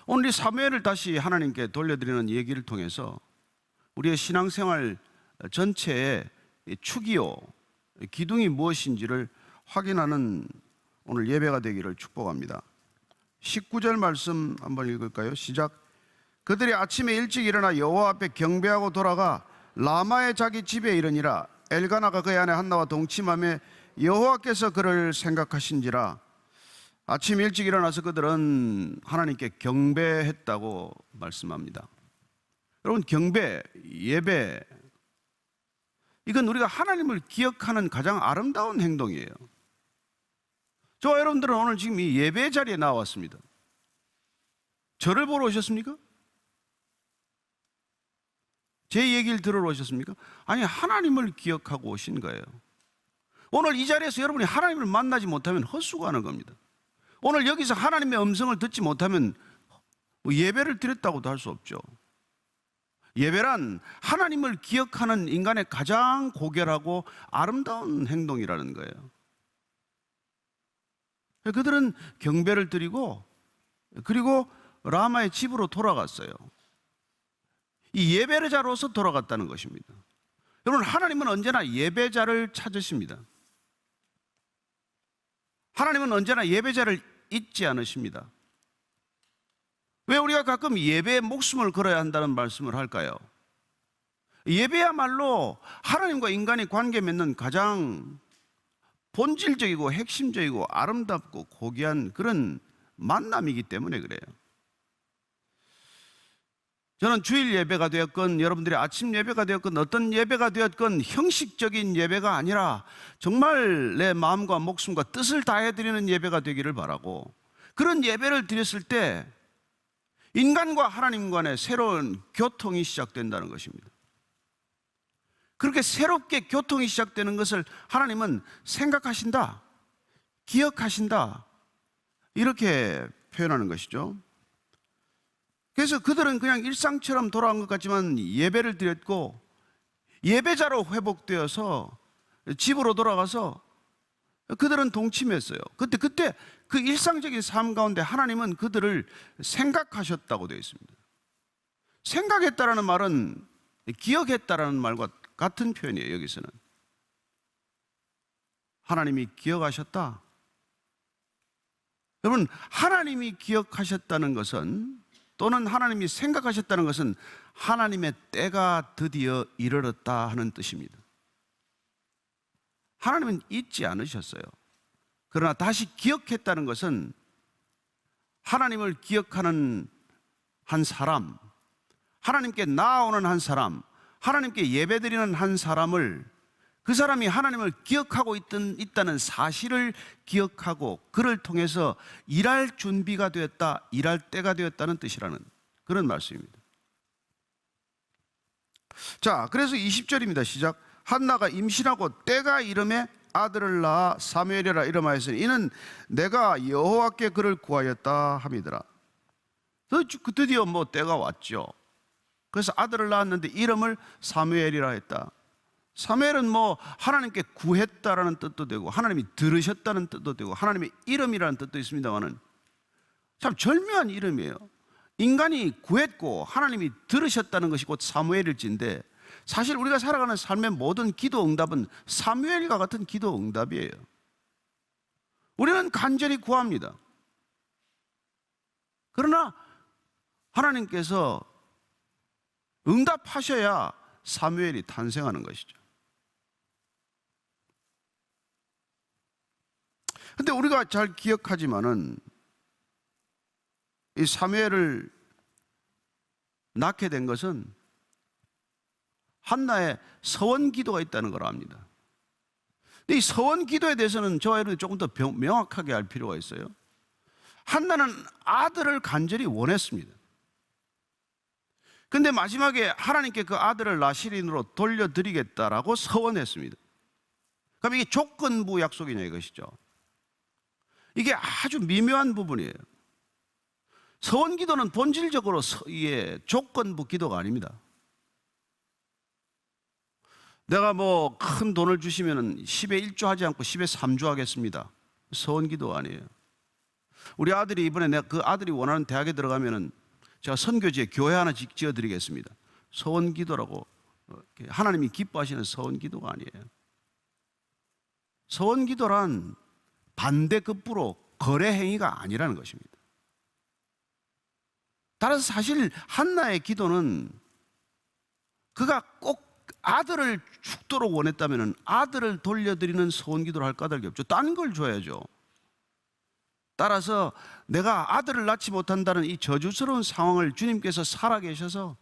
오늘 이 사무엘을 다시 하나님께 돌려드리는 얘기를 통해서 우리의 신앙생활 전체의 축이요, 기둥이 무엇인지를 확인하는 오늘 예배가 되기를 축복합니다. 19절 말씀 한번 읽을까요? 시작. 그들이 아침에 일찍 일어나 여호와 앞에 경배하고 돌아가 라마의 자기 집에 이르니라. 엘가나가 그의 아내 한나와 동침하며 여호와께서 그를 생각하신지라. 아침 일찍 일어나서 그들은 하나님께 경배했다고 말씀합니다. 여러분, 경배, 예배, 이건 우리가 하나님을 기억하는 가장 아름다운 행동이에요. 저와 여러분들은 오늘 지금 이 예배 자리에 나왔습니다. 저를 보러 오셨습니까? 제 얘기를 들으러 오셨습니까? 아니, 하나님을 기억하고 오신 거예요. 오늘 이 자리에서 여러분이 하나님을 만나지 못하면 헛수고하는 겁니다. 오늘 여기서 하나님의 음성을 듣지 못하면 예배를 드렸다고도 할 수 없죠. 예배란 하나님을 기억하는 인간의 가장 고결하고 아름다운 행동이라는 거예요. 그들은 경배를 드리고 그리고 라마의 집으로 돌아갔어요. 이 예배자로서 돌아갔다는 것입니다. 여러분, 하나님은 언제나 예배자를 찾으십니다. 하나님은 언제나 예배자를 잊지 않으십니다. 왜 우리가 가끔 예배에 목숨을 걸어야 한다는 말씀을 할까요? 예배야말로 하나님과 인간이 관계 맺는 가장 본질적이고 핵심적이고 아름답고 고귀한 그런 만남이기 때문에 그래요. 저는 주일 예배가 되었건 여러분들이 아침 예배가 되었건 어떤 예배가 되었건 형식적인 예배가 아니라 정말 내 마음과 목숨과 뜻을 다해드리는 예배가 되기를 바라고, 그런 예배를 드렸을 때 인간과 하나님 간의 새로운 교통이 시작된다는 것입니다. 그렇게 새롭게 교통이 시작되는 것을 하나님은 생각하신다, 기억하신다, 이렇게 표현하는 것이죠. 그래서 그들은 그냥 일상처럼 돌아온 것 같지만 예배를 드렸고 예배자로 회복되어서 집으로 돌아가서 그들은 동침했어요. 그때 그 일상적인 삶 가운데 하나님은 그들을 생각하셨다고 되어 있습니다. 생각했다라는 말은 기억했다라는 말과 같은 표현이에요. 여기서는 하나님이 기억하셨다. 여러분, 하나님이 기억하셨다는 것은, 또는 하나님이 생각하셨다는 것은 하나님의 때가 드디어 이르렀다 하는 뜻입니다. 하나님은 잊지 않으셨어요. 그러나 다시 기억했다는 것은 하나님을 기억하는 한 사람, 하나님께 나아오는 한 사람, 하나님께 예배드리는 한 사람을, 그 사람이 하나님을 기억하고 있다는 사실을 기억하고 그를 통해서 일할 준비가 되었다, 일할 때가 되었다는 뜻이라는 그런 말씀입니다. 자, 그래서 20절입니다. 시작. 한나가 임신하고 때가 이름에 아들을 낳아 사무엘이라 이름하였으니 이는 내가 여호와께 그를 구하였다 함이더라. 드디어 때가 왔죠. 그래서 아들을 낳았는데 이름을 사무엘이라 했다. 사무엘은 하나님께 구했다라는 뜻도 되고 하나님이 들으셨다는 뜻도 되고 하나님의 이름이라는 뜻도 있습니다만은 참 절묘한 이름이에요. 인간이 구했고 하나님이 들으셨다는 것이 곧 사무엘일진데, 사실 우리가 살아가는 삶의 모든 기도 응답은 사무엘과 같은 기도 응답이에요. 우리는 간절히 구합니다. 그러나 하나님께서 응답하셔야 사무엘이 탄생하는 것이죠. 근데 우리가 잘 기억하지만은 이 사무엘을 낳게 된 것은 한나의 서원 기도가 있다는 걸 압니다. 근데 이 서원 기도에 대해서는 저와 여러분이 조금 더 명확하게 알 필요가 있어요. 한나는 아들을 간절히 원했습니다. 근데 마지막에 하나님께 그 아들을 나시린으로 돌려드리겠다라고 서원했습니다. 그럼 이게 조건부 약속이냐 이것이죠. 이게 아주 미묘한 부분이에요. 서원 기도는 본질적으로 조건부 기도가 아닙니다. 내가 큰 돈을 주시면 10에 1조 하지 않고 10에 3조 하겠습니다. 서원 기도가 아니에요. 우리 아들이 이번에 내가 그 아들이 원하는 대학에 들어가면은 제가 선교지에 교회 하나 지어드리겠습니다. 서원기도라고. 하나님이 기뻐하시는 서원기도가 아니에요. 서원기도란 반대급부로 거래 행위가 아니라는 것입니다. 따라서 사실 한나의 기도는 그가 꼭 아들을 죽도록 원했다면 아들을 돌려드리는 서원기도를 할 까닭이 없죠. 딴 걸 줘야죠. 따라서 내가 아들을 낳지 못한다는 이 저주스러운 상황을 주님께서 살아계셔서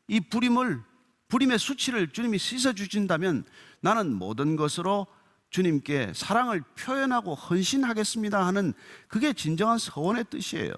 이 부림의 수치를 주님이 씻어주신다면 나는 모든 것으로 주님께 사랑을 표현하고 헌신하겠습니다 하는 그게 진정한 서원의 뜻이에요.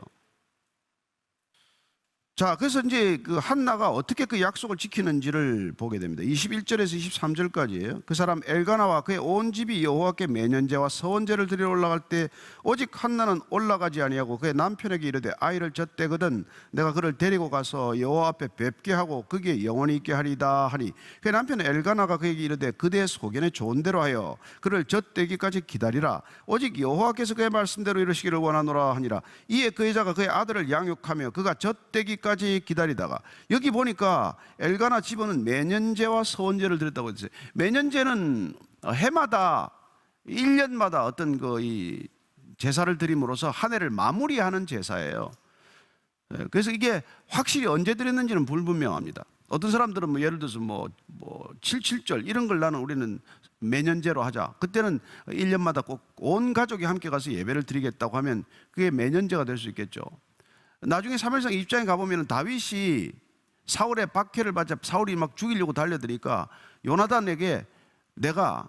자, 그래서 이제 그 한나가 어떻게 그 약속을 지키는지를 보게 됩니다. 21절에서 23절까지예요. 그 사람 엘가나와 그의 온 집이 여호와께 매년제와 서원제를 드리러 올라갈 때 오직 한나는 올라가지 아니하고 그의 남편에게 이르되 아이를 젖대거든 내가 그를 데리고 가서 여호와 앞에 뵙게 하고 거기에 영원히 있게 하리다 하니 그의 남편 엘가나가 그에게 이르되 그대의 소견에 좋은 대로 하여 그를 젖대기까지 기다리라. 오직 여호와께서 그의 말씀대로 이루시기를 원하노라 하니라. 이에 그 여자가 그의 아들을 양육하며 그가 젖대기 까지 기다리다가 여기 보니까 엘가나 집은 매년제와 서원제를 드렸다고 했어요. 매년제는 해마다 1년마다 어떤 이 제사를 드림으로써 한 해를 마무리하는 제사예요. 그래서 이게 확실히 언제 드렸는지는 불분명합니다. 어떤 사람들은 뭐 예를 들어서 뭐 77절 이런 걸 나는 우리는 매년제로 하자. 그때는 1년마다 꼭 온 가족이 함께 가서 예배를 드리겠다고 하면 그게 매년제가 될 수 있겠죠. 나중에 사무엘상 20장에 가보면 다윗이 사울의 박해를 받자 사울이 막 죽이려고 달려드니까 요나단에게 내가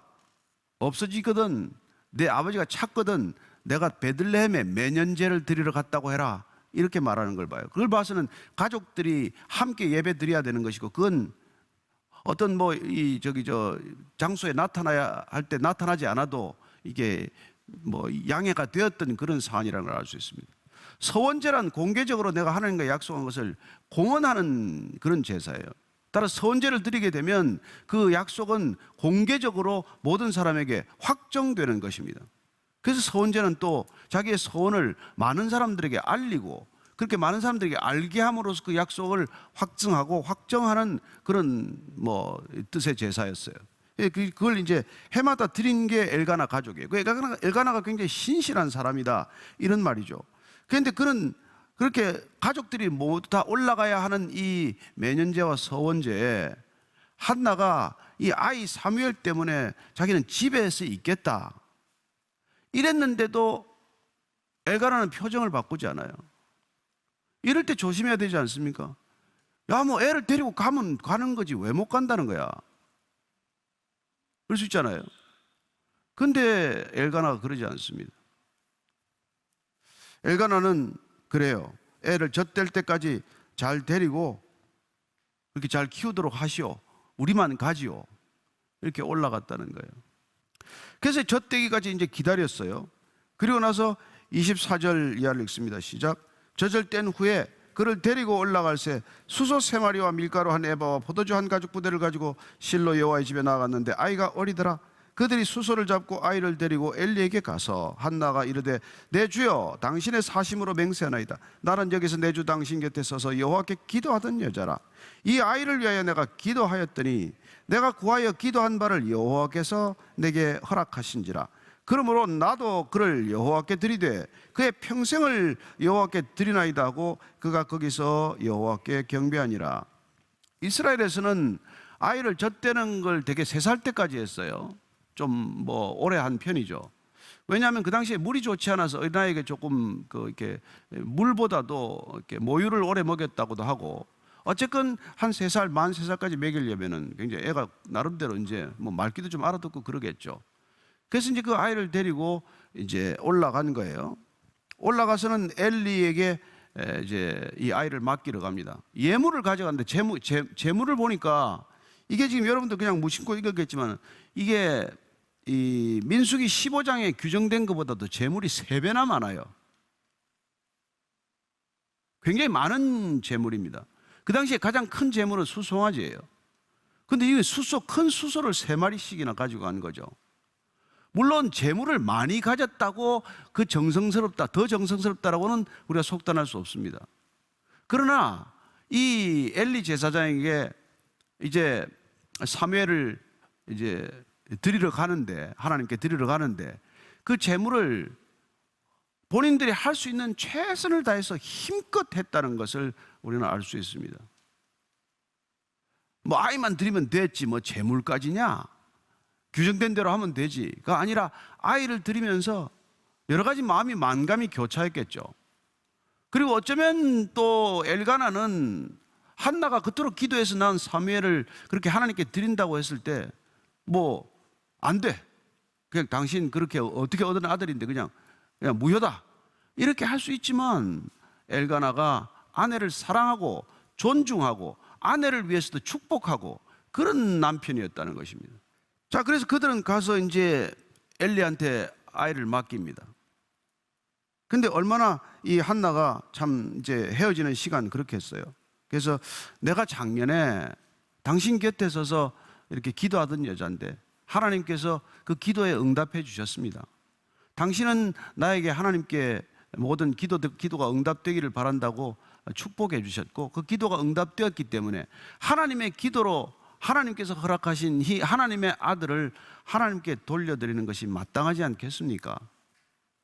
없어지거든 내 아버지가 찾거든 내가 베들레헴에 매년제를 드리러 갔다고 해라 이렇게 말하는 걸 봐요. 그걸 봐서는 가족들이 함께 예배 드려야 되는 것이고 그건 어떤 장소에 나타나야 할 때 나타나지 않아도 이게 양해가 되었던 그런 사안이라는 걸 알 수 있습니다. 서원제란 공개적으로 내가 하나님과 약속한 것을 공언하는 그런 제사예요. 따라 서원제를 드리게 되면 그 약속은 공개적으로 모든 사람에게 확정되는 것입니다. 그래서 서원제는 또 자기의 서원을 많은 사람들에게 알리고 그렇게 많은 사람들에게 알게 함으로써 그 약속을 확증하고 확정하는 그런 뜻의 제사였어요. 그걸 이제 해마다 드린 게 엘가나 가족이에요. 엘가나가 굉장히 신실한 사람이다 이런 말이죠. 그런데 그렇게 가족들이 모두 다 올라가야 하는 이 매년제와 서원제에 한나가 이 아이 사무엘 때문에 자기는 집에서 있겠다 이랬는데도 엘가나는 표정을 바꾸지 않아요. 이럴 때 조심해야 되지 않습니까? 야, 애를 데리고 가면 가는 거지 왜 못 간다는 거야. 그럴 수 있잖아요. 근데 엘가나가 그러지 않습니다. 엘가나는 그래요. 애를 젖댈 때까지 잘 데리고 그렇게 잘 키우도록 하시오. 우리만 가지요. 이렇게 올라갔다는 거예요. 그래서 젖대기까지 이제 기다렸어요. 그리고 나서 24절 이하를 읽습니다. 시작. 젖을 후에 그를 데리고 올라갈새 수소 3마리와 밀가루 한 에바와 포도주 한 가죽 부대를 가지고 실로 여호와의 집에 나아갔는데 아이가 어리더라. 그들이 수소를 잡고 아이를 데리고 엘리에게 가서 한나가 이르되 내 주여 당신의 사심으로 맹세하나이다. 나는 여기서 내 주 당신 곁에 서서 여호와께 기도하던 여자라. 이 아이를 위하여 내가 기도하였더니 내가 구하여 기도한 바를 여호와께서 내게 허락하신지라. 그러므로 나도 그를 여호와께 드리되 그의 평생을 여호와께 드리나이다 하고 그가 거기서 여호와께 경배하니라. 이스라엘에서는 아이를 젖대는 걸 되게 3살 때까지 했어요. 좀 오래 한 편이죠. 왜냐하면 그 당시에 물이 좋지 않아서 어린아이에게 조금 이렇게 물보다도 이렇게 모유를 오래 먹였다고도 하고 어쨌건 한 3살, 만 3살까지 먹이려면은 굉장히 애가 나름대로 이제 말귀도 좀 알아듣고 그러겠죠. 그래서 이제 그 아이를 데리고 이제 올라간 거예요. 올라가서는 엘리에게 이제 이 아이를 맡기러 갑니다. 예물을 가져갔는데 재물을 보니까 이게 지금 여러분들 그냥 무심코 읽었겠지만 이게 이 민수기 15장에 규정된 것보다도 재물이 3배나 많아요. 굉장히 많은 재물입니다. 그 당시에 가장 큰 재물은 수송아지예요. 근데 이 큰 수소를 3마리씩이나 가지고 간 거죠. 물론 재물을 많이 가졌다고 그 정성스럽다, 더 정성스럽다라고는 우리가 속단할 수 없습니다. 그러나 이 엘리 제사장에게 이제 사무엘을 이제 드리러 가는데, 하나님께 드리러 가는데 그 재물을 본인들이 할 수 있는 최선을 다해서 힘껏 했다는 것을 우리는 알 수 있습니다. 뭐 아이만 드리면 됐지 뭐 재물까지냐, 규정된 대로 하면 되지가 아니라 아이를 드리면서 여러 가지 마음이 만감이 교차했겠죠. 그리고 어쩌면 또 엘가나는 한나가 그토록 기도해서 난 사무엘을 그렇게 하나님께 드린다고 했을 때 뭐 안 돼, 그냥 당신 그렇게 어떻게 얻은 아들인데 그냥 무효다, 이렇게 할 수 있지만 엘가나가 아내를 사랑하고 존중하고 아내를 위해서도 축복하고 그런 남편이었다는 것입니다. 자, 그래서 그들은 가서 이제 엘리한테 아이를 맡깁니다. 근데 얼마나 이 한나가 참 이제 헤어지는 시간 그렇게 했어요. 그래서 내가 작년에 당신 곁에 서서 이렇게 기도하던 여자인데 하나님께서 그 기도에 응답해 주셨습니다. 당신은 나에게 하나님께 모든 기도가 응답되기를 바란다고 축복해 주셨고 그 기도가 응답되었기 때문에 하나님의 기도로 하나님께서 허락하신 이 하나님의 아들을 하나님께 돌려드리는 것이 마땅하지 않겠습니까?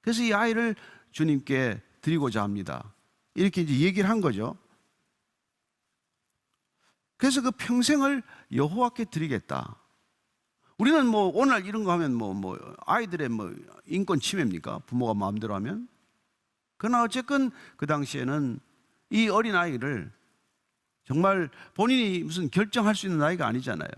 그래서 이 아이를 주님께 드리고자 합니다. 이렇게 이제 얘기를 한 거죠. 그래서 그 평생을 여호와께 드리겠다. 우리는 뭐 오늘 이런 거 하면 뭐 아이들의 뭐 인권 침해입니까? 부모가 마음대로 하면. 그러나 어쨌건 그 당시에는 이 어린 아이를 정말 본인이 무슨 결정할 수 있는 나이가 아니잖아요.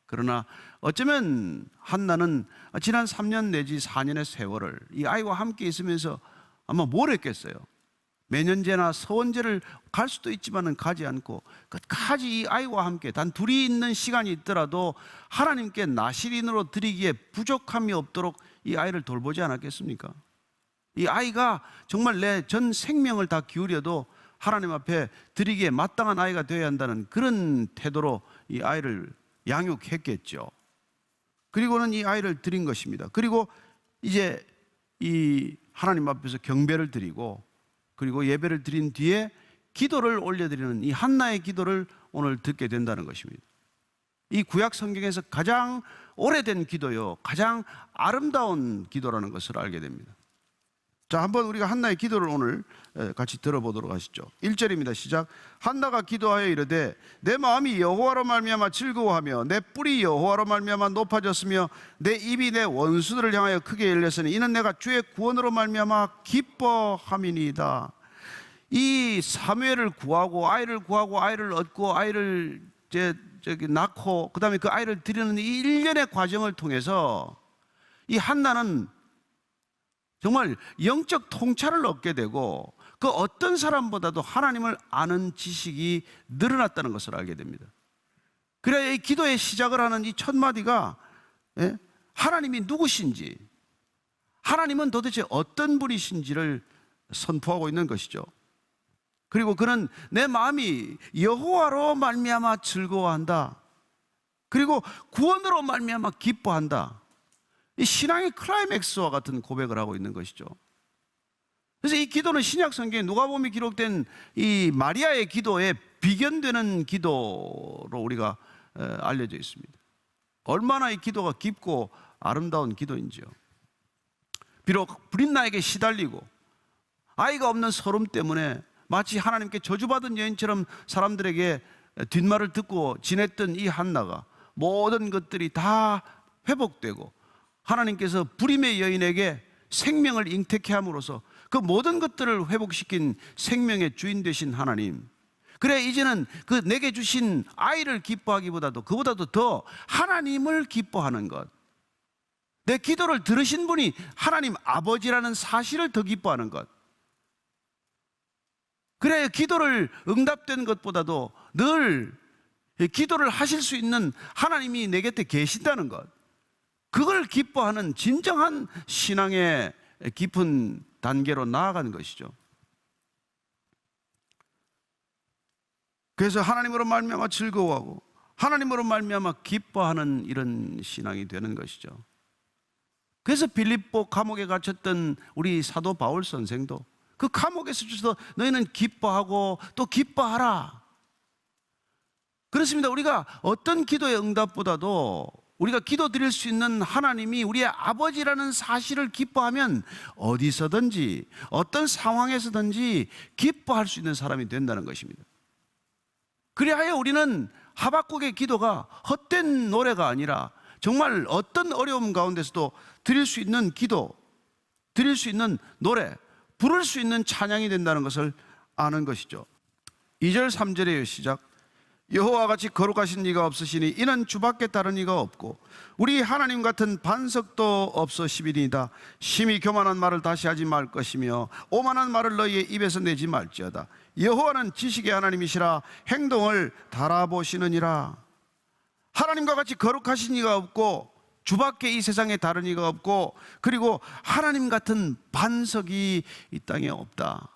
그러나 어쩌면 한나는 지난 3년 내지 4년의 세월을 이 아이와 함께 있으면서 아마 뭘 했겠어요. 매년제나 서원제를 갈 수도 있지만은 가지 않고 끝까지 이 아이와 함께 단 둘이 있는 시간이 있더라도 하나님께 나실인으로 드리기에 부족함이 없도록 이 아이를 돌보지 않았겠습니까? 이 아이가 정말 내 전 생명을 다 기울여도 하나님 앞에 드리기에 마땅한 아이가 되어야 한다는 그런 태도로 이 아이를 양육했겠죠. 그리고는 이 아이를 드린 것입니다. 그리고 이제 이 하나님 앞에서 경배를 드리고 그리고 예배를 드린 뒤에 기도를 올려드리는 이 한나의 기도를 오늘 듣게 된다는 것입니다. 이 구약 성경에서 가장 오래된 기도요, 가장 아름다운 기도라는 것을 알게 됩니다. 자, 한번 우리가 한나의 기도를 오늘 같이 들어보도록 하시죠. 1절입니다. 시작. 한나가 기도하여 이르되 내 마음이 여호와로 말미암아 즐거워하며 내 뿔이 여호와로 말미암아 높아졌으며 내 입이 내 원수들을 향하여 크게 열렸으니 이는 내가 주의 구원으로 말미암아 기뻐함이니이다. 이 사무엘을 구하고 아이를 얻고 아이를 낳고 그 다음에 그 아이를 드리는 이 일련의 과정을 통해서 이 한나는 정말 영적 통찰을 얻게 되고 그 어떤 사람보다도 하나님을 아는 지식이 늘어났다는 것을 알게 됩니다. 그래야 이 기도의 시작을 하는 이 첫 마디가 하나님이 누구신지, 하나님은 도대체 어떤 분이신지를 선포하고 있는 것이죠. 그리고 그는 내 마음이 여호와로 말미암아 즐거워한다. 그리고 구원으로 말미암아 기뻐한다. 이 신앙의 클라이맥스와 같은 고백을 하고 있는 것이죠. 그래서 이 기도는 신약 성경에 누가복음에 기록된 이 마리아의 기도에 비견되는 기도로 우리가 알려져 있습니다. 얼마나 이 기도가 깊고 아름다운 기도인지요. 비록 브릿나에게 시달리고 아이가 없는 서름 때문에 마치 하나님께 저주받은 여인처럼 사람들에게 뒷말을 듣고 지냈던 이 한나가 모든 것들이 다 회복되고 하나님께서 불임의 여인에게 생명을 잉태케 함으로써 그 모든 것들을 회복시킨 생명의 주인 되신 하나님, 그래 이제는 그 내게 주신 아이를 기뻐하기보다도 그보다도 더 하나님을 기뻐하는 것, 내 기도를 들으신 분이 하나님 아버지라는 사실을 더 기뻐하는 것, 그래 기도를 응답된 것보다도 늘 기도를 하실 수 있는 하나님이 내 곁에 계신다는 것, 그걸 기뻐하는 진정한 신앙의 깊은 단계로 나아가는 것이죠. 그래서 하나님으로 말미암아 즐거워하고 하나님으로 말미암아 기뻐하는 이런 신앙이 되는 것이죠. 그래서 빌립보 감옥에 갇혔던 우리 사도 바울 선생도 그 감옥에서 주셔서 너희는 기뻐하고 또 기뻐하라. 그렇습니다. 우리가 어떤 기도의 응답보다도 우리가 기도 드릴 수 있는 하나님이 우리의 아버지라는 사실을 기뻐하면 어디서든지 어떤 상황에서든지 기뻐할 수 있는 사람이 된다는 것입니다. 그리하여 우리는 하박국의 기도가 헛된 노래가 아니라 정말 어떤 어려움 가운데서도 드릴 수 있는 기도, 드릴 수 있는 노래, 부를 수 있는 찬양이 된다는 것을 아는 것이죠. 2절 3절의 시작. 여호와 같이 거룩하신 이가 없으시니 이는 주밖에 다른 이가 없고 우리 하나님 같은 반석도 없으시리이다. 심히 교만한 말을 다시 하지 말 것이며 오만한 말을 너희의 입에서 내지 말지어다. 여호와는 지식의 하나님이시라 행동을 달아보시느니라. 하나님과 같이 거룩하신 이가 없고 주밖에 이 세상에 다른 이가 없고 그리고 하나님 같은 반석이 이 땅에 없다.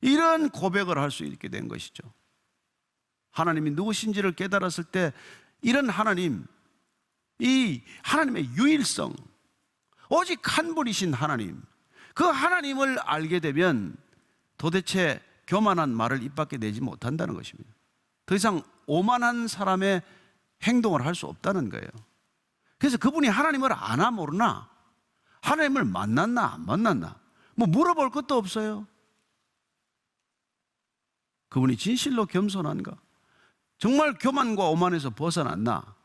이런 고백을 할 수 있게 된 것이죠. 하나님이 누구신지를 깨달았을 때 이런 하나님, 이 하나님의 유일성, 오직 한 분이신 하나님, 그 하나님을 알게 되면 도대체 교만한 말을 입 밖에 내지 못한다는 것입니다. 더 이상 오만한 사람의 행동을 할 수 없다는 거예요. 그래서 그분이 하나님을 아나 모르나, 하나님을 만났나 안 만났나 뭐 물어볼 것도 없어요. 그분이 진실로 겸손한가, 정말 교만과 오만에서 벗어났나,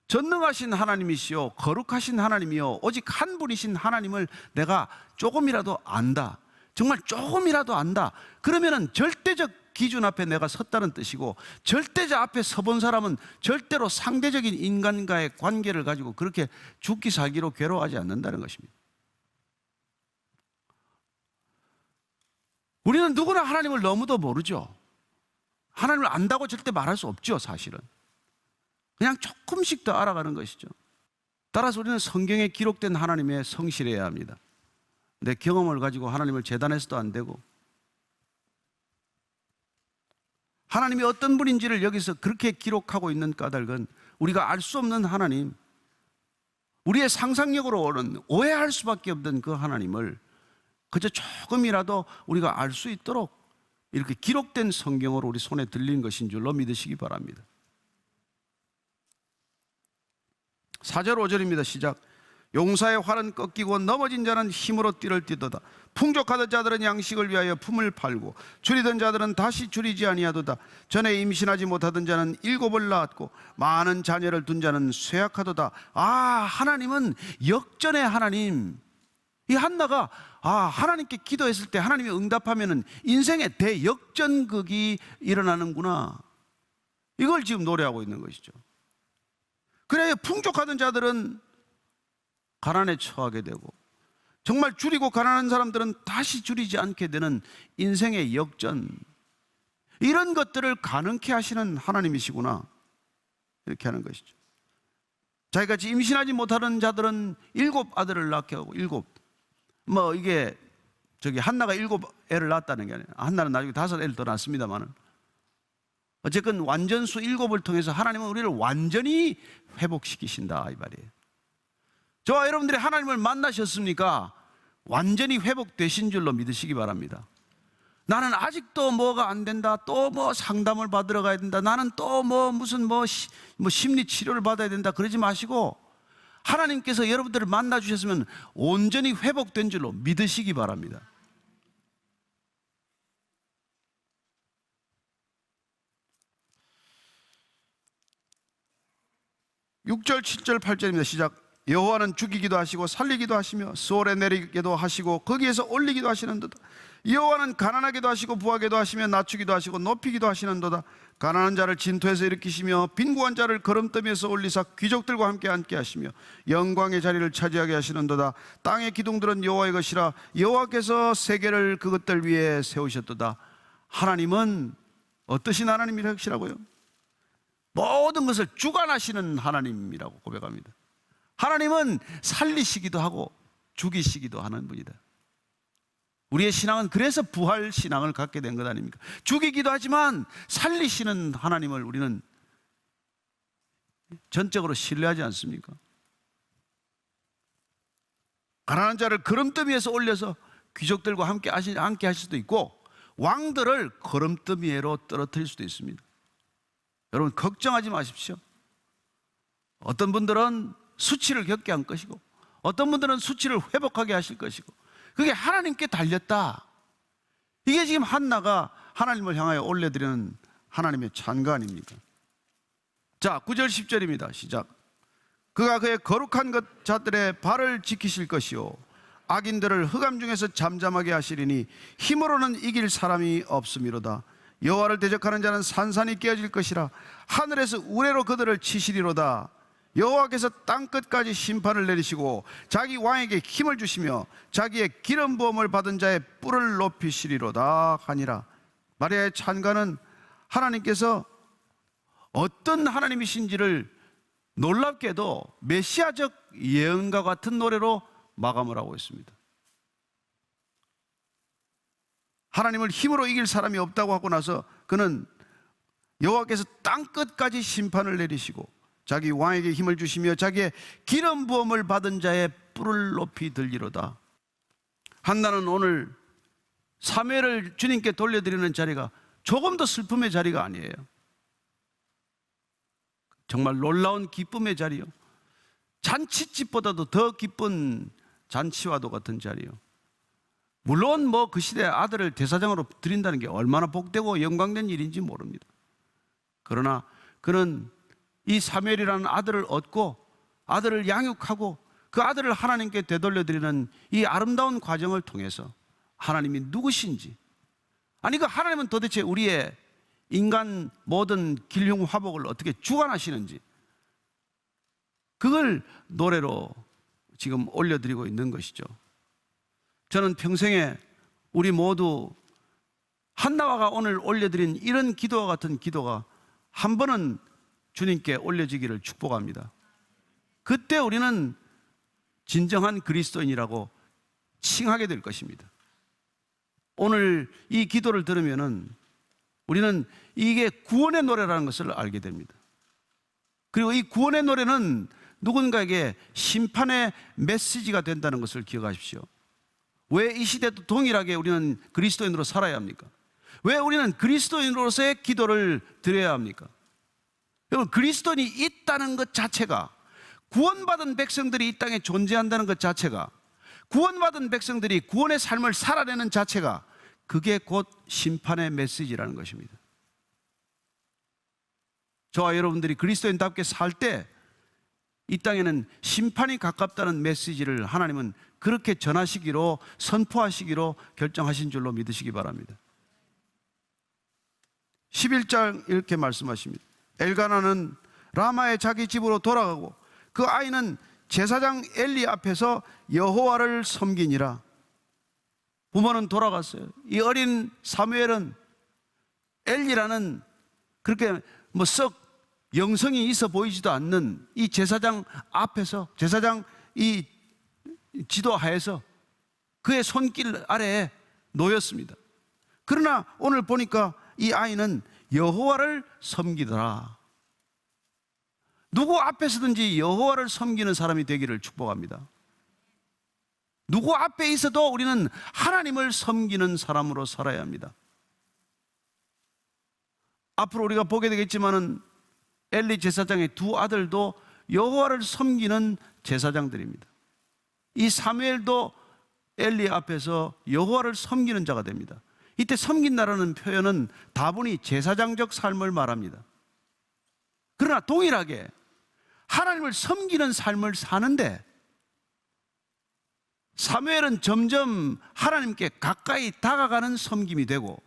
전능하신 하나님이시요 거룩하신 하나님이요 오직 한 분이신 하나님을 내가 조금이라도 안다, 정말 조금이라도 안다, 그러면은 절대적 기준 앞에 내가 섰다는 뜻이고, 절대적 앞에 서본 사람은 절대로 상대적인 인간과의 관계를 가지고 그렇게 죽기 살기로 괴로워하지 않는다는 것입니다. 우리는 누구나 하나님을 너무도 모르죠. 하나님을 안다고 절대 말할 수 없죠. 사실은 그냥 조금씩 더 알아가는 것이죠. 따라서 우리는 성경에 기록된 하나님에 성실해야 합니다. 내 경험을 가지고 하나님을 재단해서도 안 되고, 하나님이 어떤 분인지를 여기서 그렇게 기록하고 있는 까닭은 우리가 알 수 없는 하나님, 우리의 상상력으로 오는 오해할 수밖에 없는 그 하나님을 그저 조금이라도 우리가 알 수 있도록 이렇게 기록된 성경으로 우리 손에 들린 것인 줄로 믿으시기 바랍니다. 4절 5절입니다. 시작. 용사의 활은 꺾이고 넘어진 자는 힘으로 띠를 띠도다. 풍족하던 자들은 양식을 위하여 품을 팔고 줄이던 자들은 다시 줄이지 아니하도다. 전에 임신하지 못하던 자는 7을 낳았고 많은 자녀를 둔 자는 쇠약하도다. 하나님은 역전의 하나님. 이 한나가 하나님께 기도했을 때 하나님이 응답하면은 인생의 대역전극이 일어나는구나, 이걸 지금 노래하고 있는 것이죠. 그래야 풍족하던 자들은 가난에 처하게 되고 정말 줄이고 가난한 사람들은 다시 줄이지 않게 되는 인생의 역전, 이런 것들을 가능케 하시는 하나님이시구나, 이렇게 하는 것이죠. 자기같이 임신하지 못하는 자들은 7 아들을 낳게 하고, 7, 이게 한나가 7애를 낳았다는 게 아니라, 한나는 나중에 5애를 더 낳습니다만은 어쨌건 완전수 7을 통해서 하나님은 우리를 완전히 회복시키신다, 이 말이에요. 저와 여러분들이 하나님을 만나셨습니까? 완전히 회복되신 줄로 믿으시기 바랍니다. 나는 아직도 뭐가 안 된다, 또 상담을 받으러 가야 된다, 나는 또 무슨 심리 치료를 받아야 된다, 그러지 마시고 하나님께서 여러분들을 만나 주셨으면 온전히 회복된 줄로 믿으시기 바랍니다. (6절) (7절) (8절입니다) 시작. 여호와는 죽이기도 하시고 살리기도 하시며 수월에 내리기도 하시고 거기에서 올리기도 하시는도다. 여호와는 가난하게도 하시고 부하게도 하시며 낮추기도 하시고 높이기도 하시는도다. 가난한 자를 진토에서 일으키시며 빈곤한 자를 거름더미에서 올리사 귀족들과 함께 앉게 하시며 영광의 자리를 차지하게 하시는도다. 땅의 기둥들은 여호와의 것이라 여호와께서 세계를 그것들 위에 세우셨도다. 하나님은 어떠신 하나님이시라고요? 모든 것을 주관하시는 하나님이라고 고백합니다. 하나님은 살리시기도 하고 죽이시기도 하는 분이다. 우리의 신앙은 그래서 부활 신앙을 갖게 된 것 아닙니까? 죽이기도 하지만 살리시는 하나님을 우리는 전적으로 신뢰하지 않습니까? 가난한 자를 거름더미에서 올려서 귀족들과 함께 하실 수도 있고, 왕들을 거름더미로 떨어뜨릴 수도 있습니다. 여러분 걱정하지 마십시오. 어떤 분들은 수치를 겪게 한 것이고, 어떤 분들은 수치를 회복하게 하실 것이고, 그게 하나님께 달렸다. 이게 지금 한나가 하나님을 향하여 올려드리는 하나님의 찬간입니다. 자, 9절 10절입니다. 시작. 그가 그의 거룩한 자들의 발을 지키실 것이요 악인들을 흑암 중에서 잠잠하게 하시리니 힘으로는 이길 사람이 없음이로다. 여호와를 대적하는 자는 산산이 깨어질 것이라. 하늘에서 우레로 그들을 치시리로다. 여호와께서 땅끝까지 심판을 내리시고 자기 왕에게 힘을 주시며 자기의 기름 부음을 받은 자의 뿔을 높이시리로다 하니라. 마리아의 찬가는 하나님께서 어떤 하나님이신지를 놀랍게도 메시아적 예언과 같은 노래로 마감을 하고 있습니다. 하나님을 힘으로 이길 사람이 없다고 하고 나서 그는 여호와께서 땅끝까지 심판을 내리시고 자기 왕에게 힘을 주시며 자기의 기름 부음을 받은 자의 뿔을 높이 들리로다. 한나는 오늘 사무엘을 주님께 돌려드리는 자리가 조금 더 슬픔의 자리가 아니에요. 정말 놀라운 기쁨의 자리요, 잔치집보다도 더 기쁜 잔치와도 같은 자리요. 물론 그 시대에 아들을 대사장으로 드린다는 게 얼마나 복되고 영광된 일인지 모릅니다. 그러나 그는 이 사무엘이라는 아들을 얻고 아들을 양육하고 그 아들을 하나님께 되돌려드리는 이 아름다운 과정을 통해서 하나님이 누구신지, 아니 그 하나님은 도대체 우리의 인간 모든 길흉 화복을 어떻게 주관하시는지, 그걸 노래로 지금 올려드리고 있는 것이죠. 저는 평생에 우리 모두 한나와가 오늘 올려드린 이런 기도와 같은 기도가 한 번은 주님께 올려지기를 축복합니다. 그때 우리는 진정한 그리스도인이라고 칭하게 될 것입니다. 오늘 이 기도를 들으면은 우리는 이게 구원의 노래라는 것을 알게 됩니다. 그리고 이 구원의 노래는 누군가에게 심판의 메시지가 된다는 것을 기억하십시오. 왜 이 시대도 동일하게 우리는 그리스도인으로 살아야 합니까? 왜 우리는 그리스도인으로서의 기도를 드려야 합니까? 여러분, 그리스도인이 있다는 것 자체가, 구원받은 백성들이 이 땅에 존재한다는 것 자체가, 구원받은 백성들이 구원의 삶을 살아내는 자체가, 그게 곧 심판의 메시지라는 것입니다. 저와 여러분들이 그리스도인답게 살 때 이 땅에는 심판이 가깝다는 메시지를 하나님은 그렇게 전하시기로, 선포하시기로 결정하신 줄로 믿으시기 바랍니다. 11장 이렇게 말씀하십니다. 엘가나는 라마의 자기 집으로 돌아가고 그 아이는 제사장 엘리 앞에서 여호와를 섬기니라. 부모는 돌아갔어요. 이 어린 사무엘은 엘리라는 그렇게 썩 영성이 있어 보이지도 않는 이 제사장 앞에서, 제사장 이 지도하에서 그의 손길 아래에 놓였습니다. 그러나 오늘 보니까 이 아이는 여호와를 섬기더라. 누구 앞에서든지 여호와를 섬기는 사람이 되기를 축복합니다. 누구 앞에 있어도 우리는 하나님을 섬기는 사람으로 살아야 합니다. 앞으로 우리가 보게 되겠지만은 엘리 제사장의 두 아들도 여호와를 섬기는 제사장들입니다. 이 사무엘도 엘리 앞에서 여호와를 섬기는 자가 됩니다. 이때 섬긴다라는 표현은 다분히 제사장적 삶을 말합니다. 그러나 동일하게 하나님을 섬기는 삶을 사는데 사무엘은 점점 하나님께 가까이 다가가는 섬김이 되고,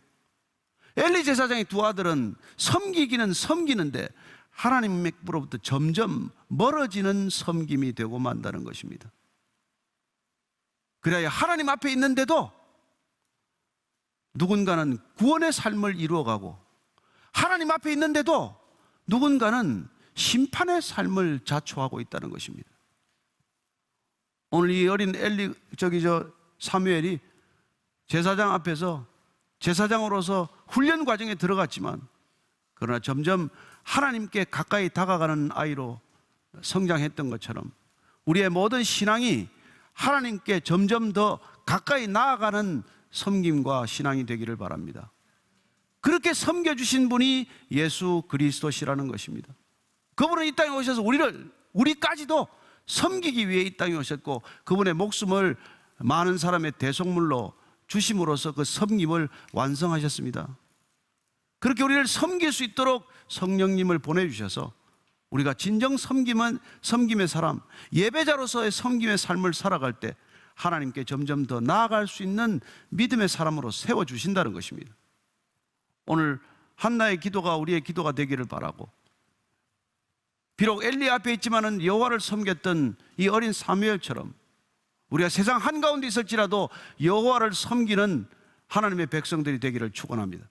엘리 제사장의 두 아들은 섬기기는 섬기는데 하나님으로부터 점점 멀어지는 섬김이 되고 만다는 것입니다. 그래야 하나님 앞에 있는데도 누군가는 구원의 삶을 이루어가고, 하나님 앞에 있는데도 누군가는 심판의 삶을 자초하고 있다는 것입니다. 오늘 이 어린 사무엘이 제사장 앞에서 제사장으로서 훈련 과정에 들어갔지만, 그러나 점점 하나님께 가까이 다가가는 아이로 성장했던 것처럼 우리의 모든 신앙이 하나님께 점점 더 가까이 나아가는 섬김과 신앙이 되기를 바랍니다. 그렇게 섬겨주신 분이 예수 그리스도시라는 것입니다. 그분은 이 땅에 오셔서 우리까지도 섬기기 위해 이 땅에 오셨고, 그분의 목숨을 많은 사람의 대속물로 주심으로써 그 섬김을 완성하셨습니다. 그렇게 우리를 섬길 수 있도록 성령님을 보내주셔서 우리가 진정 섬김의 사람, 예배자로서의 섬김의 삶을 살아갈 때 하나님께 점점 더 나아갈 수 있는 믿음의 사람으로 세워주신다는 것입니다. 오늘 한나의 기도가 우리의 기도가 되기를 바라고, 비록 엘리 앞에 있지만은 여호와를 섬겼던 이 어린 사무엘처럼 우리가 세상 한가운데 있을지라도 여호와를 섬기는 하나님의 백성들이 되기를 축원합니다.